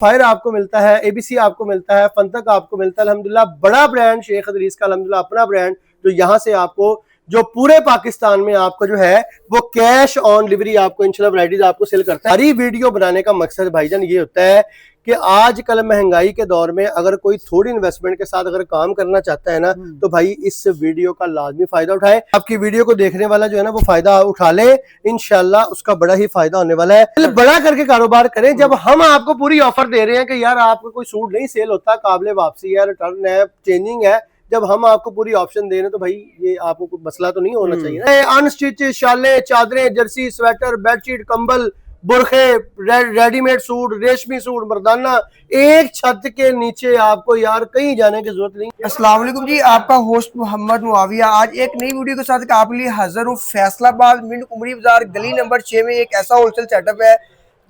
Fire आपको मिलता है, एबीसी आपको मिलता है, फंतक आपको मिलता है। अल्हम्दुलिल्लाह बड़ा ब्रांड शेख अदरीस का, अल्हम्दुलिल्लाह अपना ब्रांड, जो यहाँ से आपको जो पूरे पाकिस्तान में आपको जो है वो कैश ऑन डिलीवरी आपको इंशाल्लाह वैराइटीज आपको सेल करता है। हरी वीडियो बनाने का मकसद भाईजान ये होता है कि आजकल महंगाई के दौर में अगर कोई थोड़ी इन्वेस्टमेंट के साथ अगर काम करना चाहता है ना, तो भाई इस वीडियो का लाजमी फायदा उठाए। आपकी वीडियो को देखने वाला जो है ना वो फायदा उठा ले, इंशाल्लाह उसका बड़ा ही फायदा होने वाला है। बड़ा करके कारोबार करें। जब हम आपको पूरी ऑफर दे रहे हैं कि यार आपको कोई सूट नहीं सेल होता, काबिल वापसी है, रिटर्न है, चेंजिंग है, जब हम आपको पूरी ऑप्शन दे रहे हैं तो भाई ये आपको कोई मसला तो नहीं होना चाहिए। अनस्टिच शालें, चादरें, जर्सी, स्वेटर, बेडशीट, कंबल, बुरखे, रेडीमेड सूट, रेशमी सूट, मर्दाना, एक छत के नीचे आपको यार कहीं जाने की जरूरत नहीं। अस्सलाम वालेकुम जी, आपका होस्ट मोहम्मद मुआविया आज एक नई वीडियो के साथ आपके लिए हाजिर हूँ। फैसलाबाद मिंट उमरी बाजार गली नंबर 6 में एक ऐसा होलसेल सेटअप है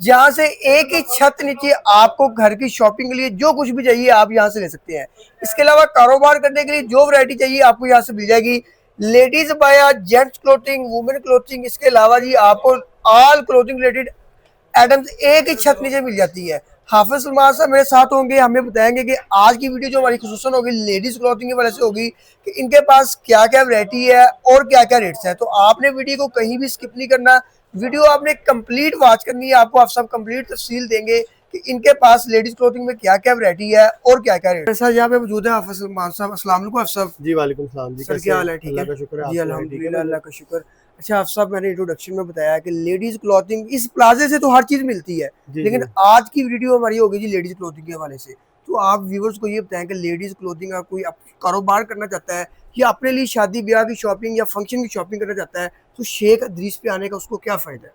जहाँ से एक ही छत नीचे आपको घर की शॉपिंग के लिए जो कुछ भी चाहिए आप यहाँ से ले सकते हैं। इसके अलावा कारोबार करने के लिए जो वैरायटी चाहिए आपको यहाँ से मिल जाएगी। लेडीज बाया, जेंट्स क्लोथिंग, वुमेन क्लोथिंग, इसके अलावा जी आपको ऑल क्लोथिंग रिलेटेड आइटम्स एक ही छत नीचे मिल जाती है। हाफिज सलमान साहब मेरे साथ होंगे, हमें बताएंगे कि आज की वीडियो जो हमारी खुसूसन होगी लेडीज क्लॉथिंग की वजह से होगी कि इनके पास क्या क्या वैरायटी है और क्या क्या रेट्स है। तो आपने वीडियो को कहीं भी स्किप नहीं करना, वीडियो आपने कंप्लीट वॉच करनी है। आपको आप सब कंप्लीट तफसील देंगे कि इनके पास लेडीज क्लॉथिंग में क्या क्या वैरायटी है और क्या क्या रेट है। यहाँ पे मौजूद है हाफिज सलमान साहब। अस्सलाम वालेकुम हाफिज साहब। जी वालेकुम सलाम जी, सर क्या हाल है? ठीक है, अल्लाह का शुक्र है। जी अल्हम्दुलिल्लाह, अल्लाह का शुक्र। अच्छा हाफिज साहब, मैंने इंट्रोडक्शन में बताया कि लेडीज क्लॉथिंग इस प्लाजे से तो हर चीज मिलती है, लेकिन आज की वीडियो हमारी होगी जी लेडीज क्लॉथिंग के हवाले से। तो आप व्यूवर्स को ये बताएं कि लेडीज क्लॉथिंग का कोई कारोबार करना चाहता है या अपने लिए शादी ब्याह की शॉपिंग या फंक्शन की शॉपिंग करना चाहता है तो शेख अदरीस पे आने का उसको क्या फायदा है?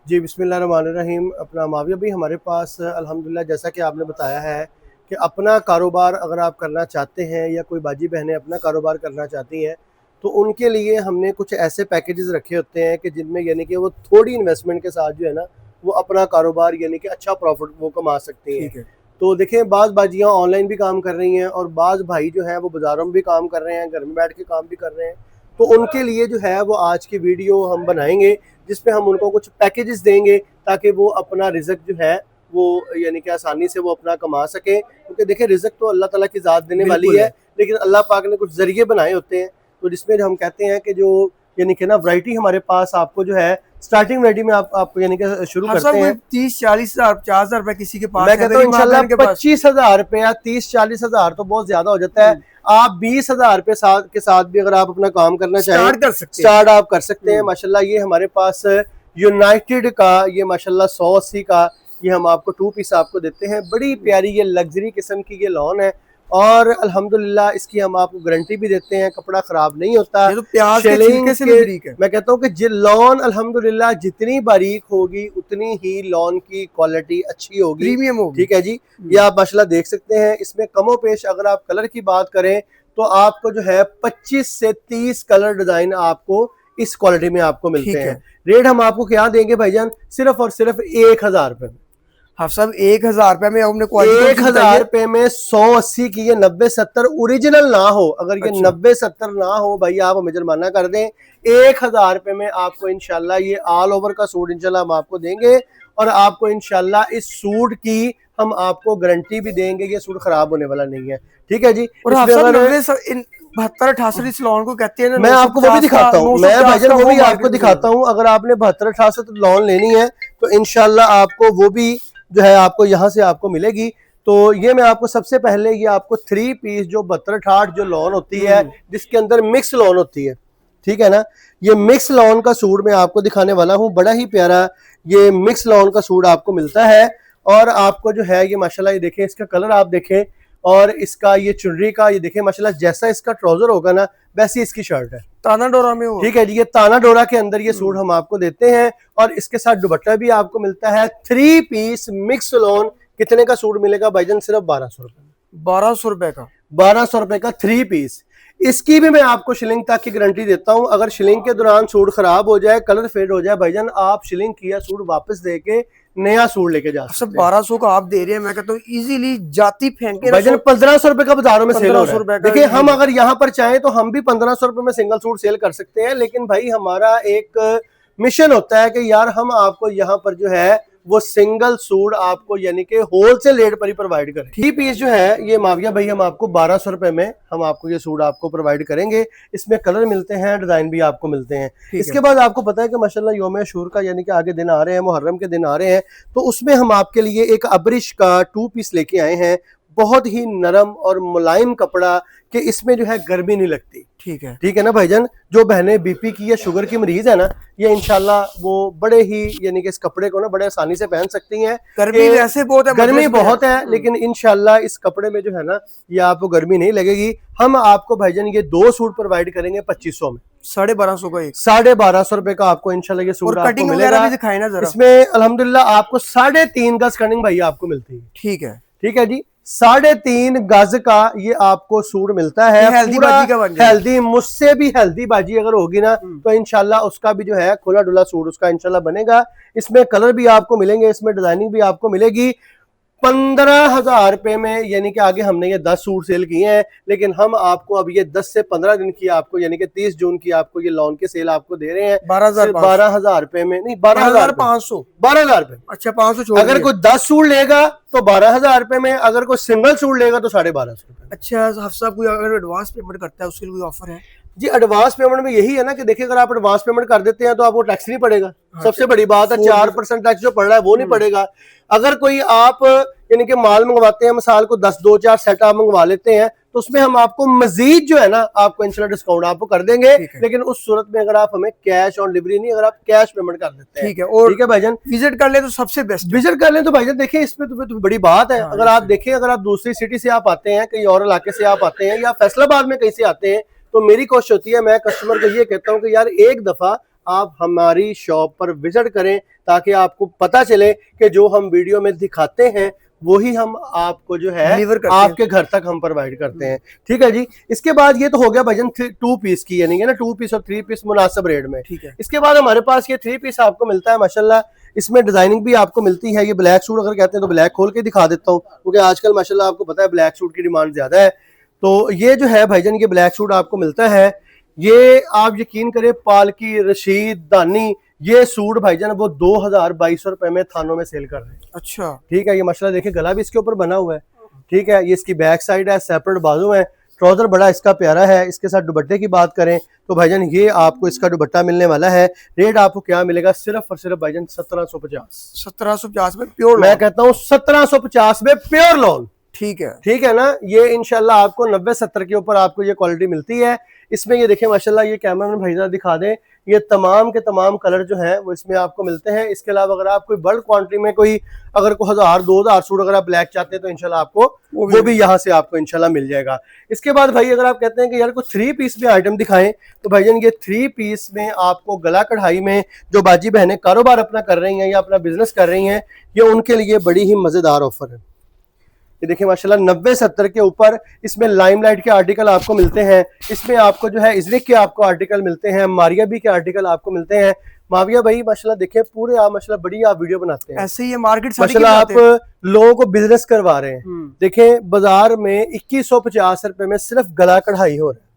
जी बिस्मिल्लाहिर्रहमानिर्रहीम। अपना माविया भाई हमारे पास अल्हम्दुलिल्लाह जैसा कि आपने बताया है कि अपना कारोबार अगर आप करना चाहते हैं या कोई बाजी बहनें अपना कारोबार करना चाहती हैं तो उनके लिए हमने कुछ ऐसे पैकेजेस रखे होते हैं कि जिनमें यानी कि वो थोड़ी इन्वेस्टमेंट के साथ जो है ना वो अपना कारोबार यानी कि अच्छा प्रॉफिट वो कमा सकती हैं। तो देखें बाज़ बाजियाँ ऑनलाइन भी काम कर रही हैं और बाज़ भाई जो हैं वो बाज़ारों में भी काम कर रहे हैं, घर में बैठ के काम भी कर रहे हैं। तो उनके लिए जो है वो आज की वीडियो हम बनाएंगे जिसपे हम उनको कुछ पैकेजेस देंगे ताकि वो अपना रिज़्क जो है वो यानी कि आसानी से वो अपना कमा सकें। क्योंकि देखिए रिज़्क तो अल्लाह ताला की ज़ात देने वाली है, लेकिन अल्लाह पाक ने कुछ ज़रिए बनाए होते हैं। तो जिसमें हम कहते हैं कि जो यानी कि ना वैरायटी हमारे पास आपको जो है स्टार्टिंग वैरायटी में आप यानी कि शुरू करते हैं 30-40 हज़ार 50,000 रुपए किसी के पास, मैं कहता हूँ इंशाल्लाह 25,000 रुपए या 30-40 हज़ार तो बहुत ज्यादा हो जाता है। आप 20,000 रुपए के साथ भी अगर आप अपना काम करना चाहें स्टार्ट आप कर सकते हैं। माशाल्लाह ये हमारे पास यूनाइटेड का ये माशाल्लाह 180 का ये हम आपको 2 पीस आपको देते हैं। बड़ी प्यारी ये लग्जरी किस्म की ये लॉन है और अल्हम्दुलिल्लाह इसकी हम आपको गारंटी भी देते हैं, कपड़ा खराब नहीं होता। ये तो प्याज के छिलके से भी बारीक है। मैं कहता हूँ कि लॉन अल्हम्दुलिल्लाह जितनी बारीक होगी उतनी ही लॉन की क्वालिटी अच्छी होगी, प्रीमियम होगी। ठीक है जी, ये आप माशाल्लाह देख सकते हैं। इसमें कमो पेश अगर आप कलर की बात करें तो आपको जो है 25 से 30 कलर डिजाइन आपको इस क्वालिटी में आपको मिलते हैं। रेट हम आपको क्या देंगे भाईजान, सिर्फ और सिर्फ 1,000 रुपए। हाँ सब 1,000 रुपए में हमने 1,000 रुपए में 180 की ये 90-70 ओरिजिनल ना हो, अगर ये 90-70 ना हो भाई आप हमें जुर्माना कर दें। 1,000 रुपए में आपको इंशाल्लाह ये ऑल ओवर का सूट इंशाल्लाह हम आपको देंगे और आपको इंशाल्लाह इस सूट की हम आपको गारंटी भी देंगे, ये सूट खराब होने वाला नहीं है, ठीक है जी। और 72-68 इस लॉन को कहते हैं ना, मैं आपको वो भी दिखाता हूँ, मैं भाईजान वो भी आपको दिखाता हूँ। अगर आपने 72-68 लॉन लेनी है तो इंशाल्लाह आपको वो भी जो है आपको यहाँ से आपको मिलेगी। तो ये मैं आपको सबसे पहले ये आपको 3 पीस जो 72-68 जो लॉन होती है जिसके अंदर मिक्स लॉन होती है, ठीक है ना, ये मिक्स लॉन का सूट मैं आपको दिखाने वाला हूँ। बड़ा ही प्यारा ये मिक्स लॉन का सूट आपको मिलता है और आपको जो है ये माशाल्लाह ये देखें इसका कलर आप देखें और इसका ये चुनरी का ये देखें माशाल्लाह जैसा इसका ट्राउजर होगा ना वैसी इसकी शर्ट है, ताना डोरा में हो, ठीक है जी। ये ताना डोरा के अंदर ये सूट हम आपको देते हैं और इसके साथ दुपट्टा भी आपको मिलता है। 3 पीस मिक्स लॉन कितने का सूट मिलेगा भाईजान, सिर्फ 1200 रुपए। 1200 रुपए का 1200 रुपए का 3 पीस। इसकी भी मैं आपको शिलिंग तक की गारंटी देता हूं। अगर शिलिंग के दौरान सूट खराब हो जाए, कलर फेड हो जाए भाईजान, आप शिलिंग किया सूट वापस देके नया सूट लेके जा सकते हैं। 1200 का आप दे रहे हैं, मैं कहता हूँ इजीली जाती फेंके भाईजान 1500 रुपए का बाजारों में सेल हो रहा है। देखिए हम अगर यहाँ पर चाहें तो हम भी 1500 रुपए में सिंगल सूट सेल कर सकते हैं, लेकिन भाई हमारा एक मिशन होता है कि यार हम आपको यहाँ पर जो है वो सिंगल सूट आपको यानी कि होलसेल रेट पर ही प्रोवाइड करें। 3 पीस जो है ये माविया भाई हम आपको 1200 रुपए में हम आपको ये सूट आपको प्रोवाइड करेंगे। इसमें कलर मिलते हैं, डिजाइन भी आपको मिलते हैं। इसके बाद आपको पता है कि माशाल्लाह यौम अशूर का यानी कि आगे दिन आ रहे हैं, मुहर्रम के दिन आ रहे हैं, तो उसमें हम आपके लिए एक अब्रिश का 2 पीस लेके आए हैं। बहुत ही नरम और मुलायम कपड़ा कि इसमें जो है गर्मी नहीं लगती। ठीक है ना भाईजान। जो बहनें बीपी की या शुगर की मरीज है ना, ये इंशाल्लाह वो बड़े ही यानी कि इस कपड़े को ना बड़े आसानी से पहन सकती हैं। गर्मी वैसे बहुत है, गर्मी बहुत है, लेकिन इंशाल्लाह इस कपड़े में जो है ना ये आपको गर्मी नहीं लगेगी। हम आपको भाईजान ये 2 सूट प्रोवाइड करेंगे 2500 में, 1250 का एक, 1250 रुपए का आपको इंशाल्लाह ये सूट आपको मिलेगा। भी दिखाए ना जरा। इसमें अल्हम्दुलिल्लाह आपको 3.5 गज कटिंग भाई आपको मिलती है। ठीक है जी, 3.5 गज का ये आपको सूट मिलता है। हेल्दी बाजी का बन जाएगा। हेल्दी, मुझसे भी हेल्दी बाजी अगर होगी ना तो इंशाल्लाह उसका भी जो है खुला डुला सूट उसका इंशाल्लाह बनेगा। इसमें कलर भी आपको मिलेंगे, इसमें डिजाइनिंग भी आपको मिलेगी। 15,000 रुपए में यानी कि आगे हमने ये 10 सूट सेल किए हैं, लेकिन हम आपको अब ये 10 से 15 दिन की आपको यानी कि 30 जून की आपको ये लॉन के सेल आपको दे रहे हैं 12,000 रुपए में, नहीं 12,500, 12,000 रुपए। अच्छा 500 अगर कोई 10 सूट लेगा तो 12,000 रुपए में, अगर कोई सिंगल सूट लेगा तो 1250 रुपए। अच्छा हफ्सा कोई अगर एडवांस पेमेंट करता है उसके लिए कोई ऑफर है? जी एडवांस पेमेंट में यही है ना कि देखिए अगर आप एडवांस पेमेंट कर देते हैं तो आपको टैक्स नहीं पड़ेगा। सबसे बड़ी बात है 4% टैक्स जो पड़ रहा है वो नहीं पड़ेगा। अगर कोई आप यानी कि माल मंगवाते हैं, मिसाल को 2-4 सेट आप मंगवा लेते हैं तो उसमें हम आपको मजीद जो है ना आपको इंशाल्लाह डिस्काउंट आपको कर देंगे। लेकिन उस सूरत में अगर आप हमें कैश ऑन डिलीवरी नहीं, अगर आप कैश पेमेंट कर देते हैं, ठीक है। और ठीक है भाईजान, विजिट कर ले तो सबसे बेस्ट। विजिट कर लें तो भाईजान देखिए इसमें तो बड़ी बात है। अगर आप देखें, अगर आप दूसरी सिटी से आप आते हैं, कहीं और इलाके से आप आते हैं या फैसलाबाद में कहीं से आते हैं, तो मेरी कोशिश होती है, मैं कस्टमर को ये कहता हूँ कि यार एक दफा आप हमारी शॉप पर विजिट करें ताकि आपको पता चले कि जो हम वीडियो में दिखाते हैं वही हम आपको जो है आपके घर तक हम प्रोवाइड करते हैं। ठीक है जी। इसके बाद ये तो हो गया भाईजान 2 पीस की यानी कि ना 2 पीस और 3 पीस मुनासिब रेट में। ठीक है। इसके बाद हमारे पास ये 3 पीस आपको मिलता है माशाल्लाह। इसमें डिजाइनिंग भी आपको मिलती है। ये ब्लैक सूट अगर कहते हैं तो ब्लैक खोल के दिखा देता हूँ, क्योंकि आजकल माशाल्लाह आपको पता है ब्लैक सूट की डिमांड ज्यादा है। तो ये जो है भाईजान ये ब्लैक सूट आपको मिलता है। ये आप यकीन करें पालकी, रशीद, दानी, ये सूट भाईजान वो 2,200 रुपए में थानों में सेल कर रहे हैं। अच्छा ठीक है। ये माशाल्लाह देखिए गला भी इसके ऊपर बना हुआ है। ठीक है। ये इसकी बैक साइड है, सेपरेट बाजू है, ट्राउजर बड़ा इसका प्यारा है। इसके साथ दुपट्टे की बात करें तो भाईजान ये आपको इसका दुपट्टा मिलने वाला है। रेट आपको क्या मिलेगा, सिर्फ और सिर्फ भाईजान 1750 में प्योर। मैं कहता हूँ 1750 में प्योर लॉन। ठीक है। ठीक है ना। ये इंशाल्लाह आपको 90-70 के ऊपर आपको ये क्वालिटी मिलती है। इसमें ये देखें माशाल्लाह, ये कैमरा में भाईजान दिखा दें, ये तमाम के तमाम कलर जो हैं वो इसमें आपको मिलते हैं। इसके अलावा अगर आप कोई बल्क क्वांटिटी में कोई अगर कोई 1000-2000 सूट अगर आप ब्लैक चाहते हैं तो इंशाल्लाह आपको वो भी यहाँ से आपको इंशाल्लाह मिल जाएगा। इसके बाद भाई अगर आप कहते हैं कि यार कुछ 3 पीस में आइटम दिखाएं तो भाईजान ये 3 पीस में आपको गला कढ़ाई में जो बाजी बहनें कारोबार अपना कर रही हैं या अपना बिजनेस कर रही हैं, ये उनके लिए बड़ी ही मजेदार ऑफर है। ये देखिए माशाल्लाह 90-70 के ऊपर इसमें लाइमलाइट के आर्टिकल आपको मिलते हैं। इसमें आपको जो है इजरिक के आपको आर्टिकल मिलते हैं, मारिया बी के आर्टिकल आपको मिलते हैं। माविया भाई माशाल्लाह देखिए पूरे आप माशाल्लाह बड़ी आप वीडियो बनाते हैं, ऐसे ही मार्केट माशाल्लाह आप लोगों को बिजनेस करवा रहे हैं। देखें बाजार में 2150 रुपए में सिर्फ गला कढ़ाई हो रहा है।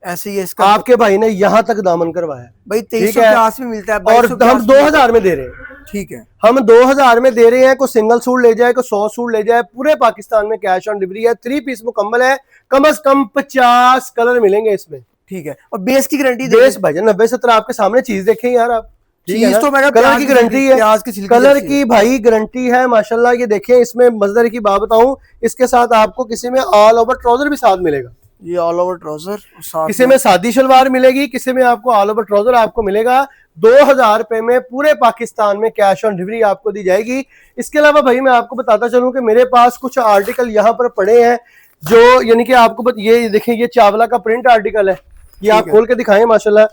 ऐसे ही इसका आपके भाई ने यहाँ तक दामन करवाया भाई, 2350 में मिलता है और हम 2000 में दे रहे हैं। ठीक है। हम 2000 में दे रहे हैं। कोई सिंगल सूट ले जाए, कोई 100 सूट ले जाए, पूरे पाकिस्तान में कैश ऑन डिलीवरी है। 3 पीस मुकम्मल है, कम से कम 50 कलर मिलेंगे इसमें। ठीक है। और बेस की गारंटी बेस भाईजान 90-70 आपके सामने चीज देखें यार आप। चीज तो मैं कलर की गारंटी है, कलर की भाई गारंटी है माशाल्लाह। ये देखें इसमें मजेदार की बात बताऊं, इसके साथ आपको किसी में ऑल ओवर ट्राउजर भी साथ मिलेगा। ये ऑल ओवर ट्राउजर, किसी में सादी शलवार मिलेगी, किसी में आपको ऑल ओवर ट्राउजर आपको मिलेगा। 2000 रुपए में पूरे पाकिस्तान में कैश ऑन डिलीवरी आपको दी जाएगी। इसके अलावा भाई मैं आपको बताता चलूं कि मेरे पास कुछ आर्टिकल यहाँ पर पड़े हैं जो यानी कि आपको ये देखें, ये चावला का प्रिंट आर्टिकल है, ये आप खोल के दिखाएं माशाल्लाह।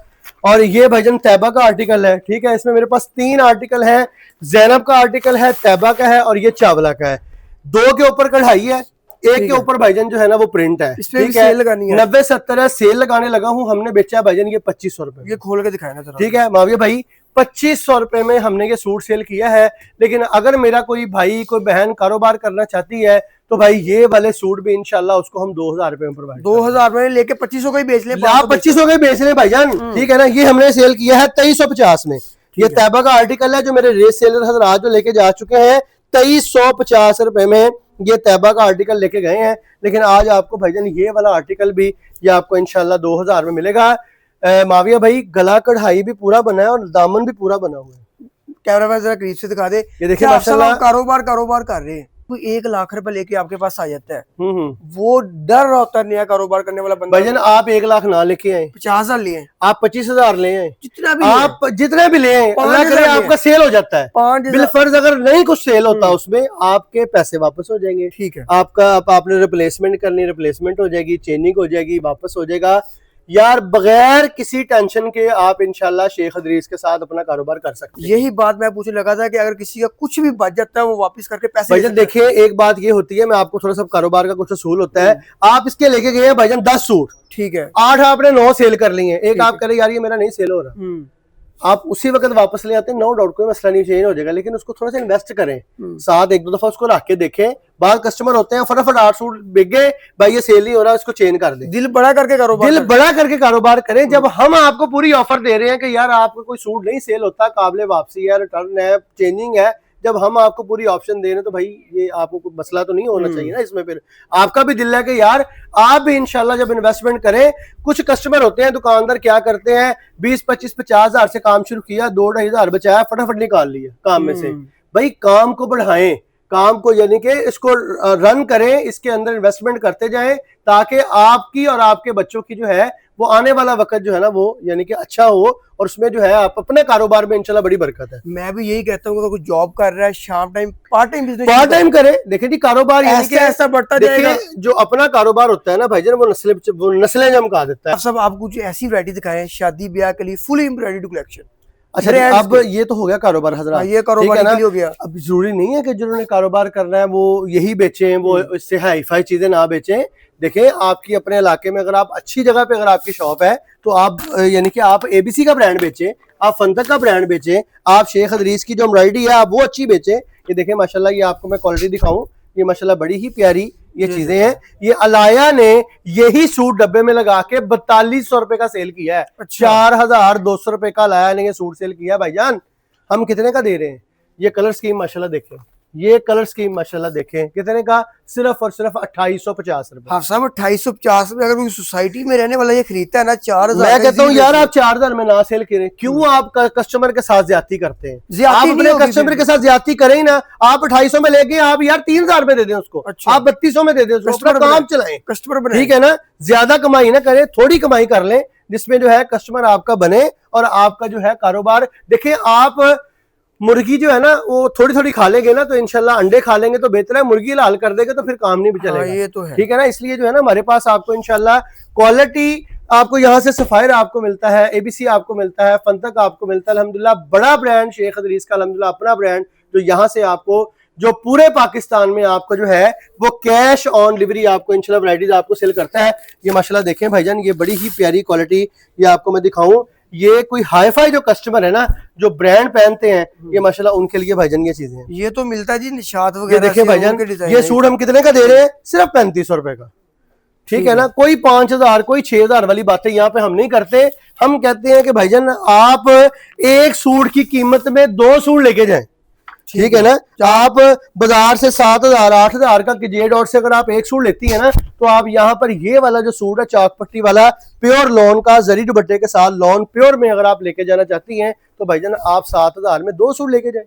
और ये भाईजान तैबा का आर्टिकल है। ठीक है। इसमें मेरे पास 3 आर्टिकल है, जैनब का आर्टिकल है, तैबा का है और ये चावला का है। 2 के ऊपर कढ़ाई है, एक के ऊपर भाईजान जो है ना वो प्रिंट है। ठीक है। 90-70 है, सेल लगाने लगा हूं। हमने बेचा है भाईजान ये 2500 रुपए। ये खोल के दिखाया ना। ठीक है माविया भाई 2500 रुपए में हमने ये सूट सेल किया है। लेकिन अगर मेरा कोई भाई कोई बहन कारोबार करना चाहती है तो भाई ये वाले सूट भी इंशाल्लाह उसको हम 2000 रुपए में प्रोवाइड 2000 में लेके 2500 का ही बेच ले। आप 2500 का ही बेच ले भाईजान। ठीक है ना। ये हमने सेल किया है 2350 में। ये तैबा का आर्टिकल है जो मेरे रेस सेलर हजरात जो लेके जा चुके हैं 2350 रुपए में ये तैबा का आर्टिकल लेके गए हैं। लेकिन आज आपको भाईजान ये वाला आर्टिकल भी ये आपको इंशाल्लाह 2000 में मिलेगा। माविया भाई गला कढ़ाई भी पूरा बना है और दामन भी पूरा बना हुआ है। कैमरा मैन जरा करीब से दिखा दे। ये देखिए माशाल्लाह कारोबार कर रहे हैं, कोई 1 लाख रुपए लेके आपके पास आ जाता है, वो डर होता है नया कारोबार करने वाला बंदा। भाईजान आप 1 लाख ना लेके आए, 50,000 लिए, आप 25,000 ले आए, जितना भी आप जितने भी ले आए, अल्लाह करे आपका सेल हो जाता है। बिलफर्ज अगर नहीं कुछ सेल होता उसमें आपके पैसे वापस हो जाएंगे। ठीक है, आपने रिप्लेसमेंट करनी, रिप्लेसमेंट हो जाएगी, चेंजिंग हो जाएगी, वापस हो जाएगा यार, बगैर किसी टेंशन के आप इंशाल्लाह शेख अदरीस के साथ अपना कारोबार कर सकते हैं। यही बात मैं पूछने लगा था कि अगर किसी का कुछ भी बच जाता है वो वापस करके पैसे भाईजान देखिए एक बात ये होती है, मैं आपको थोड़ा सा कारोबार का कुछ असूल होता है। आप इसके लेके गए हैं भाईजान 10 सूट, ठीक है, 8 आपने 9 सेल कर लिए हैं, एक आप कह रहे यार ये मेरा नहीं सेल हो रहा, आप उसी वक्त वापस ले आते हैं, नो डाउट कोई मसला नहीं, चेंज हो जाएगा। लेकिन उसको थोड़ा सा इन्वेस्ट करें, साथ 1-2 दफा उसको रख के देखें। बाद कस्टमर होते हैं फटाफट 8 सूट बिक गए, भाई ये सेल नहीं हो रहा, इसको चेंज कर दे। दिल बड़ा करके कारोबार करें। जब हम आपको पूरी ऑफर दे रहे हैं कि यार आपका कोई सूट नहीं सेल होता, काबिले वापसी है, रिटर्न है, चेंजिंग है, जब हम आपको पूरी ऑप्शन दे रहे हैं तो भाई ये आपको कोई मसला तो नहीं होना चाहिए ना इसमें। फिर आपका भी दिल है कि यार आप भी इंशाल्लाह जब इन्वेस्टमेंट करें। कुछ कस्टमर होते हैं दुकानदार क्या करते हैं 20-25-50,000 से काम शुरू किया, 2-2.5 हजार बचाया, फटाफट निकाल लिया काम में से। भाई काम को बढ़ाएं, काम को यानी कि इसको रन करें, इसके अंदर इन्वेस्टमेंट करते जाएं ताकि आपकी और आपके बच्चों की जो है वो आने वाला वक्त जो है ना वो यानी कि अच्छा हो, और उसमें जो है आप अपने कारोबार में इंशाल्लाह बड़ी बरकत है। मैं भी यही कहता हूँ कि कोई जॉब कर रहा है शाम टाइम पार्ट टाइम करे। देखिए जी कारोबार यानी कि ऐसा बढ़ता जाएगा। जो अपना कारोबार होता है ना भाईजान वो नस्लें जमका देता है। सब आप कुछ ऐसी वैरायटी दिखाएं शादी ब्याह के लिए फुल एम्ब्रॉयडरी कलेक्शन। अच्छा अब ये तो हो गया कारोबार हजरात, ये कारोबार के लिए हो गया। अब जरूरी नहीं है कि जिन्होंने कारोबार करना है वो यही बेचें, वो इससे हाई फाई चीजें ना बेचें। देखिए आपकी अपने इलाके में अगर आप अच्छी जगह पे अगर आपकी शॉप है तो आप यानी कि आप ABC का ब्रांड बेचें, आप फंतक का ब्रांड बेचें, आप शेख अदरीस की जो एम्ब्रॉयडरी है आप वो अच्छी बेचें। ये देखिए माशाल्लाह, ये आपको मैं क्वालिटी दिखाऊं, ये माशाल्लाह बड़ी ही प्यारी ये चीजें हैं। ये अलाया ने यही सूट डब्बे में लगा के 4200 रुपए का सेल किया है। 4200 रुपए का अलाया ने ये सूट सेल किया। भाईजान हम कितने का दे रहे हैं? ये कलर स्कीम माशाल्लाह देखें, ये कलर स्कीम माशाल्लाह देखें, कितने का? सिर्फ और सिर्फ 2850 रुपए। हाँ साहब 2850 रुपए। अगर सोसाइटी में रहने वाला ये खरीदता है ना 4000, मैं कहता हूँ यार आप 4000 में ना सेल करें। क्यों आप कस्टमर के साथ ज्यादती करते हैं? आप अपने कस्टमर के साथ ज्यादती करें ही ना। आप 2800 में लेके आप यार 3000 में दे दें उसको। अच्छा। आप 3200 में दे दें उसको, अपना काम चलाएं, कस्टमर बने, ठीक है ना। ज्यादा कमाई ना करें, थोड़ी कमाई कर लें जिसमें जो है कस्टमर आपका बने और आपका जो है कारोबार। देखिए आप मुर्गी जो है ना वो थोड़ी थोड़ी खा लेंगे ना तो इंशाल्लाह अंडे खा लेंगे तो बेहतर है। मुर्गी लाल कर देंगे तो फिर काम नहीं भी चलेगा। ये तो है, ठीक है ना। इसलिए जो है ना हमारे पास आपको इंशाल्लाह क्वालिटी आपको यहाँ से सफायर आपको मिलता है, ABC आपको मिलता है, फंतक आपको मिलता है। अल्हम्दुलिल्लाह बड़ा ब्रांड शेख अदरीस का अल्हम्दुलिल्लाह अपना ब्रांड जो यहाँ से आपको जो पूरे पाकिस्तान में आपको जो है वो कैश ऑन डिलीवरी आपको इंशाल्लाह वैरायटीज आपको सेल करता है। ये माशाल्लाह देखें भाईजान, ये बड़ी ही प्यारी क्वालिटी ये आपको मैं दिखाऊं। ये कोई हाई फाई जो कस्टमर है ना जो ब्रांड पहनते हैं ये माशाल्लाह उनके लिए भाईजान ये चीजें हैं। ये तो मिलता है जी निशात वगैरह। देखिए भाईजान ये सूट हम कितने का दे रहे हैं? सिर्फ 3500 रुपए का। ठीक है ना। कोई 5000 कोई 6000 वाली बातें यहाँ पे हम नहीं करते। हम कहते हैं कि भाईजान आप एक सूट की कीमत में 2 सूट लेके जाएं। ठीक है ना। आप बाजार से 7000 8000 का जे डॉट से अगर आप एक सूट लेती है ना तो आप यहाँ पर ये वाला जो सूट है चाक पट्टी वाला प्योर लॉन का जरी दुपट्टे के साथ लॉन प्योर में अगर आप लेके जाना चाहती हैं तो भाईजान आप 7000 में 2 सूट लेके जाए।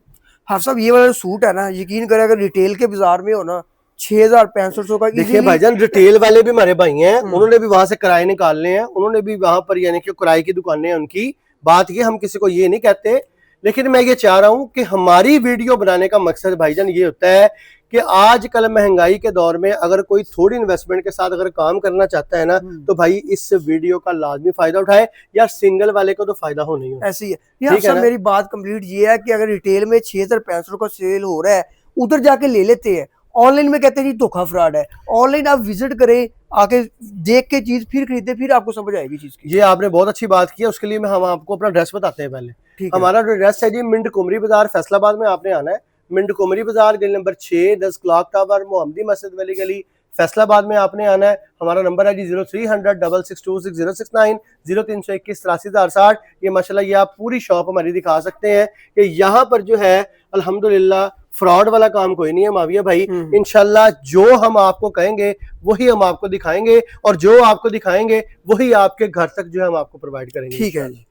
हाँ साहब ये वाला सूट है ना यकीन करें अगर रिटेल के बाजार में हो ना 6500 का। देखिए भाईजान रिटेल वाले भी हमारे भाई हैं, उन्होंने भी वहां से किराए निकालने हैं, उन्होंने भी वहां पर यानी कि किराए की दुकानें हैं उनकी। बात ये हम किसी को ये नहीं कहते, लेकिन मैं ये चाह रहा हूं कि हमारी वीडियो बनाने का मकसद भाईजान ये होता है कि आजकल महंगाई के दौर में अगर कोई थोड़ी इन्वेस्टमेंट के साथ अगर काम करना चाहता है ना तो भाई इस वीडियो का लाजमी फायदा उठाए। यार सिंगल वाले को तो फायदा हो नहीं हो। ऐसी है यार सब मेरी बात कंप्लीट ये है कि अगर रिटेल में 6500 का सेल हो रहा है उधर जाके ले लेते हैं। ऑनलाइन में कहते हैं जी धोखा फ्रॉड है। ऑनलाइन आप विजिट करें, आके देख के चीज फिर खरीदे, फिर आपको समझ आएगी चीज की। ये आपने बहुत अच्छी बात की है। उसके लिए हम आपको अपना एड्रेस बताते हैं पहले। हमारा जो एड्रेस है जी मिंट कुमरी बाजार फैसलाबाद में आपने आना है। मिंट कुमरी बाजार गली नंबर 6 10 क्लॉक टावर मोहम्मदी मस्जिद वाली गली फैसलाबाद में आपने आना है। हमारा नंबर है जी 0300 626 0321 ये माशाल्लाह ये आप पूरी शॉप हमारी दिखा सकते हैं कि यहाँ पर जो है अल्हम्दुलिल्लाह फ्रॉड वाला काम कोई नहीं है माविया भाई। इंशाल्लाह जो हम आपको कहेंगे वही हम आपको दिखाएंगे और जो आपको दिखाएंगे वही आपके घर तक जो है हम आपको प्रोवाइड करेंगे। ठीक है जी।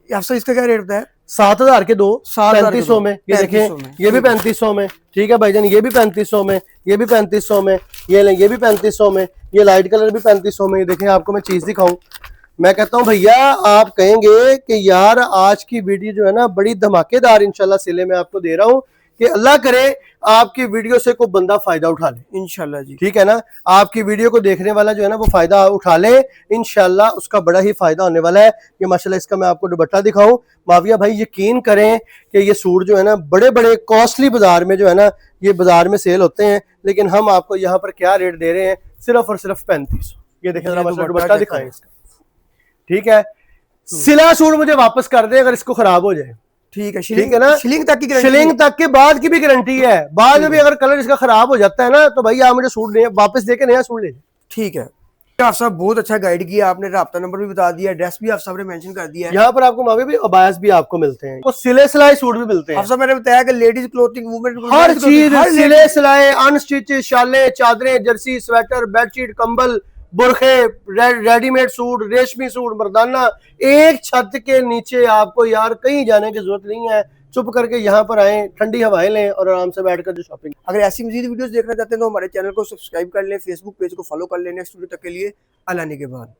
अफसर इसका क्या रेट बताया? 7,000 के 2 7,000 के 3500 में, ये देखें ये भी 3500 में, ठीक है भाईजान, ये भी 3500 में, ये भी 3500 में, ये लें ये भी 3500 में, ये लाइट कलर भी 3500 में। ये देखें आपको मैं चीज दिखाऊं, मैं कहता हूं भैया आप कहेंगे कि यार आज की वीडियो जो है ना बड़ी धमाकेदार इंशाल्लाह सिले में आपको दे रहा हूं कि अल्लाह करे आपकी वीडियो से कोई बंदा फायदा उठा ले इंशाल्लाह जी। ठीक है ना, आपकी वीडियो को देखने वाला जो है ना वो फायदा उठा ले इंशाल्लाह, उसका बड़ा ही फायदा होने वाला है। ये माशाल्लाह इसका मैं आपको दुपट्टा दिखाऊं माविया भाई, यकीन करें कि ये सूट जो है ना बड़े बड़े कॉस्टली बाजार में जो है ना ये बाजार में सेल होते हैं, लेकिन हम आपको यहाँ पर क्या रेट दे रहे हैं, सिर्फ और सिर्फ 3500। ये देखें जरा दुपट्टा दिखाएं इसका, ठीक है। सिला सूट मुझे वापस कर दे अगर इसको खराब हो जाए, ठीक है, ठीक है ना, शिलिंग तक की गारंटी, शिलिंग तक के बाद की भी गारंटी है। बाद में भी अगर कलर इसका खराब हो जाता है ना तो भाई आप मुझे सूट वापस देके नया सूट ले। ठीक है। आप साहब बहुत अच्छा गाइड किया आपने, राब्ता नंबर भी बता दिया, एड्रेस भी आप सबने मेंशन कर दिया है। यहाँ पर आपको मावे भी अबायस भी आपको मिलते हैं, वो सिले सिलाए सूट भी मिलते हैं। आप सब मैंने बताया कि लेडीज क्लोथिंग, वुमेन हर चीज सिले सिलाए, अनस्टिच, शालें, चादरें, जर्सी, स्वेटर, बेडशीट, कंबल, बुरखे, रेडीमेड सूट, रेशमी सूट, मर्दाना, एक छत के नीचे आपको यार कहीं जाने की जरूरत नहीं है। चुप करके यहाँ पर आए, ठंडी हवाएं लें और आराम से बैठकर जो शॉपिंग। अगर ऐसी मजीद वीडियोस देखना चाहते हैं तो हमारे चैनल को सब्सक्राइब कर लें, फेसबुक पेज को फॉलो कर लें। नेक्स्ट वीडियो तक के लिए अल्लाह के बाद।